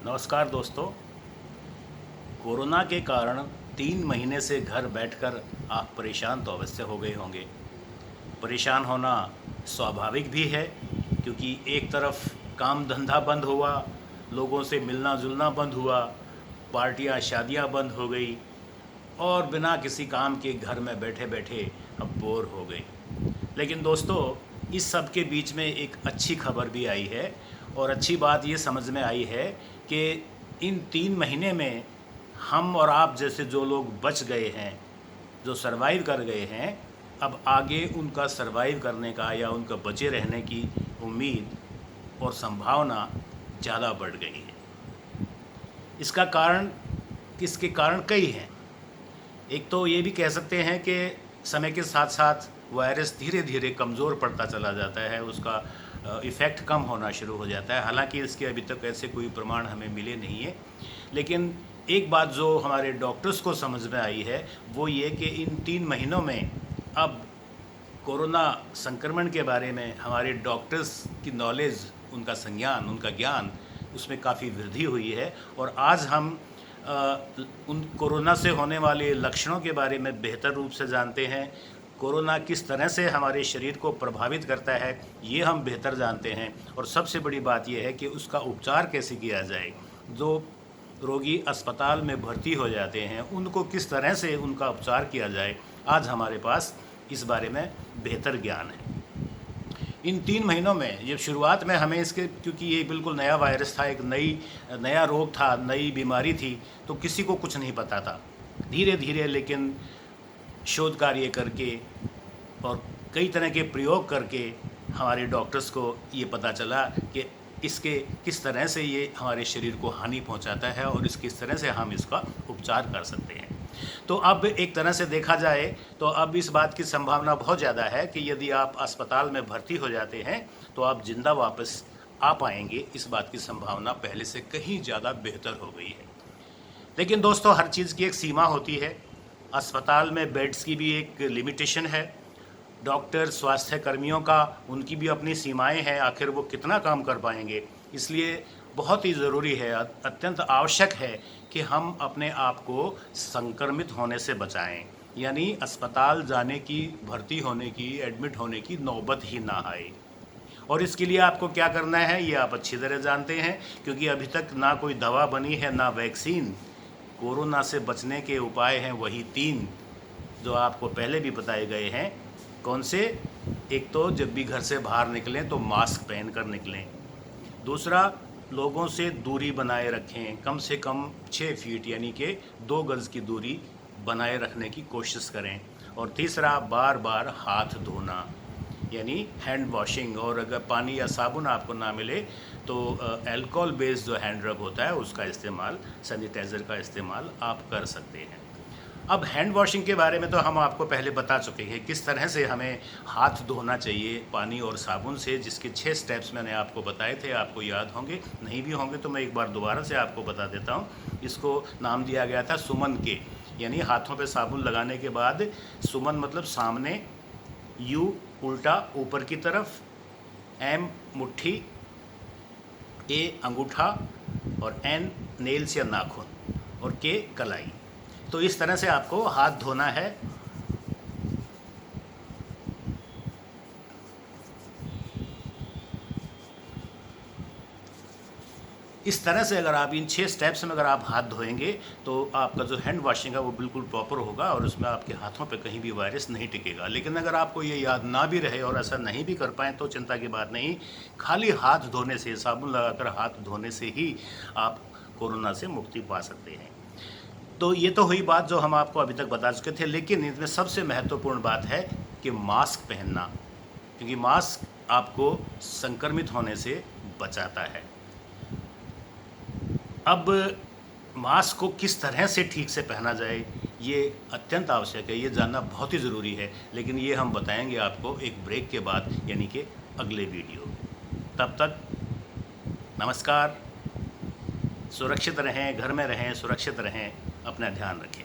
नमस्कार दोस्तों। कोरोना के कारण 3 महीने से घर बैठकर आप परेशान तो अवश्य हो गए होंगे। परेशान होना स्वाभाविक भी है, क्योंकि एक तरफ काम धंधा बंद हुआ, लोगों से मिलना जुलना बंद हुआ, पार्टियां शादियां बंद हो गई और बिना किसी काम के घर में बैठे बैठे अब बोर हो गए। लेकिन दोस्तों, इस सब के बीच में एक अच्छी खबर भी आई है और अच्छी बात ये समझ में आई है कि इन 3 महीने में हम और आप जैसे जो लोग बच गए हैं, जो सरवाइव कर गए हैं, अब आगे उनका सरवाइव करने का या उनका बचे रहने की उम्मीद और संभावना ज़्यादा बढ़ गई है। इसका कारण इसके कारण कई हैं। एक तो ये भी कह सकते हैं कि समय के साथ साथ वायरस धीरे धीरे कमज़ोर पड़ता चला जाता है, उसका इफ़ेक्ट कम होना शुरू हो जाता है। हालांकि इसके अभी तक ऐसे कोई प्रमाण हमें मिले नहीं है, लेकिन एक बात जो हमारे डॉक्टर्स को समझ में आई है वो ये कि इन 3 महीनों में अब कोरोना संक्रमण के बारे में हमारे डॉक्टर्स की नॉलेज, उनका संज्ञान, उनका ज्ञान, उसमें काफ़ी वृद्धि हुई है। और आज हम उन कोरोना से होने वाले लक्षणों के बारे में बेहतर रूप से जानते हैं। कोरोना किस तरह से हमारे शरीर को प्रभावित करता है ये हम बेहतर जानते हैं। और सबसे बड़ी बात यह है कि उसका उपचार कैसे किया जाए। जो रोगी अस्पताल में भर्ती हो जाते हैं उनको किस तरह से उनका उपचार किया जाए, आज हमारे पास इस बारे में बेहतर ज्ञान है। इन 3 महीनों में ये शुरुआत में हमें इसके, क्योंकि ये बिल्कुल नया वायरस था, एक नया रोग था, नई बीमारी थी, तो किसी को कुछ नहीं पता था। धीरे धीरे लेकिन शोध कार्य करके और कई तरह के प्रयोग करके हमारे डॉक्टर्स को ये पता चला कि इसके किस तरह से ये हमारे शरीर को हानि पहुंचाता है और किस तरह से हम इसका उपचार कर सकते हैं। तो अब एक तरह से देखा जाए तो अब इस बात की संभावना बहुत ज़्यादा है कि यदि आप अस्पताल में भर्ती हो जाते हैं तो आप जिंदा वापस आ पाएंगे। इस बात की संभावना पहले से कहीं ज़्यादा बेहतर हो गई है। लेकिन दोस्तों, हर चीज़ की एक सीमा होती है। अस्पताल में बेड्स की भी एक लिमिटेशन है। डॉक्टर, स्वास्थ्य कर्मियों का, उनकी भी अपनी सीमाएं हैं, आखिर वो कितना काम कर पाएंगे। इसलिए बहुत ही ज़रूरी है, अत्यंत आवश्यक है कि हम अपने आप को संक्रमित होने से बचाएं, यानी अस्पताल जाने की, भर्ती होने की, एडमिट होने की नौबत ही ना आए। और इसके लिए आपको क्या करना है ये आप अच्छी तरह जानते हैं, क्योंकि अभी तक ना कोई दवा बनी है ना वैक्सीन। कोरोना से बचने के उपाय हैं वही 3 जो आपको पहले भी बताए गए हैं। कौन से? एक तो जब भी घर से बाहर निकलें तो मास्क पहन कर निकलें। दूसरा, लोगों से दूरी बनाए रखें, कम से कम 6 फीट यानी कि 2 गज़ की दूरी बनाए रखने की कोशिश करें। और तीसरा, बार बार हाथ धोना, यानी हैंड वॉशिंग। और अगर पानी या साबुन आपको ना मिले तो अल्कोहल बेस्ड जो हैंड रब होता है उसका इस्तेमाल, सैनिटाइज़र का इस्तेमाल आप कर सकते हैं। अब हैंड वॉशिंग के बारे में तो हम आपको पहले बता चुके हैं किस तरह से हमें हाथ धोना चाहिए पानी और साबुन से, जिसके 6 स्टेप्स मैंने आपको बताए थे। आपको याद होंगे, नहीं भी होंगे तो मैं एक बार दोबारा से आपको बता देता हूँ। इसको नाम दिया गया था सुमन के, यानी हाथों पे साबुन लगाने के बाद सुमन मतलब सामने, यू उल्टा ऊपर की तरफ, एम मुट्ठी, ए अंगूठा और एन नेल्स या नाखून और के कलाई। तो इस तरह से आपको हाथ धोना है। इस तरह से अगर आप इन 6 स्टेप्स में अगर आप हाथ धोएंगे तो आपका जो हैंड वॉशिंग है वो बिल्कुल प्रॉपर होगा और उसमें आपके हाथों पे कहीं भी वायरस नहीं टिकेगा। लेकिन अगर आपको ये याद ना भी रहे और ऐसा नहीं भी कर पाएँ तो चिंता की बात नहीं, खाली हाथ धोने से, साबुन लगाकर हाथ धोने से ही आप कोरोना से मुक्ति पा सकते हैं। तो ये तो हुई बात जो हम आपको अभी तक बता चुके थे, लेकिन इसमें सबसे महत्वपूर्ण बात है कि मास्क पहनना, क्योंकि मास्क आपको संक्रमित होने से बचाता है। अब मास्क को किस तरह से ठीक से पहना जाए ये अत्यंत आवश्यक है, ये जानना बहुत ही ज़रूरी है। लेकिन ये हम बताएंगे आपको एक ब्रेक के बाद, यानी कि अगले वीडियो में। तब तक नमस्कार, सुरक्षित रहें, घर में रहें, सुरक्षित रहें, अपना ध्यान रखें।